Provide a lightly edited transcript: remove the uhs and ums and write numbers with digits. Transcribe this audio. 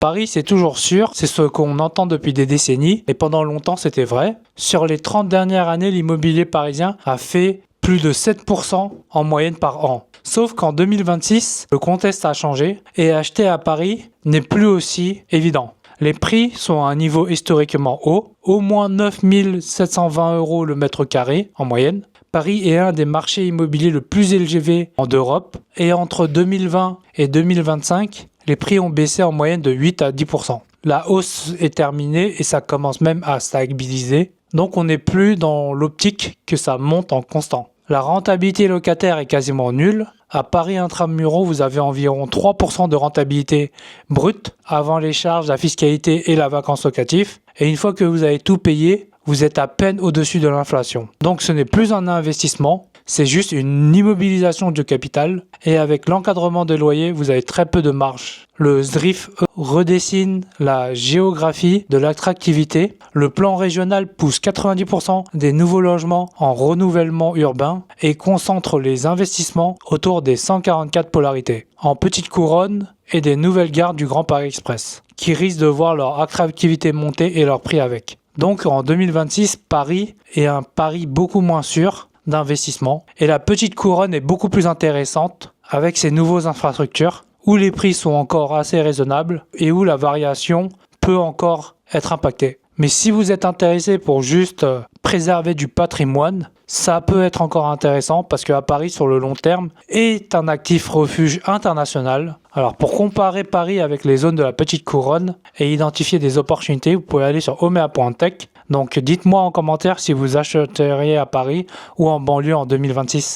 Paris, c'est toujours sûr, c'est ce qu'on entend depuis des décennies, et pendant longtemps c'était vrai. Sur les 30 dernières années, l'immobilier parisien a fait plus de 7% en moyenne par an. Sauf qu'en 2026, le contexte a changé, et acheter à Paris n'est plus aussi évident. Les prix sont à un niveau historiquement haut, au moins 9 720 € le mètre carré en moyenne. Paris est un des marchés immobiliers le plus élevé d'Europe, et entre 2020 et 2025, les prix ont baissé en moyenne de 8 à 10%. La hausse est terminée et ça commence même à stabiliser. Donc on n'est plus dans l'optique que ça monte en constant. La rentabilité locataire est quasiment nulle. À Paris intramuros, vous avez environ 3% de rentabilité brute avant les charges, la fiscalité et la vacance locative. Et une fois que vous avez tout payé, vous êtes à peine au-dessus de l'inflation. Donc ce n'est plus un investissement, c'est juste une immobilisation du capital. Et avec l'encadrement des loyers, vous avez très peu de marge. Le SDRIF redessine la géographie de l'attractivité. Le plan régional pousse 90% des nouveaux logements en renouvellement urbain et concentre les investissements autour des 144 polarités, en petite couronne et des nouvelles gares du Grand Paris Express, qui risquent de voir leur attractivité monter et leur prix avec. Donc en 2026, Paris est un pari beaucoup moins sûr d'investissement et la petite couronne est beaucoup plus intéressante avec ses nouvelles infrastructures où les prix sont encore assez raisonnables et où la variation peut encore être impactée. Mais si vous êtes intéressé pour juste préserver du patrimoine, ça peut être encore intéressant parce qu'à Paris, sur le long terme, est un actif refuge international. Alors pour comparer Paris avec les zones de la petite couronne et identifier des opportunités, vous pouvez aller sur omea.tech. Donc dites-moi en commentaire si vous achèteriez à Paris ou en banlieue en 2026.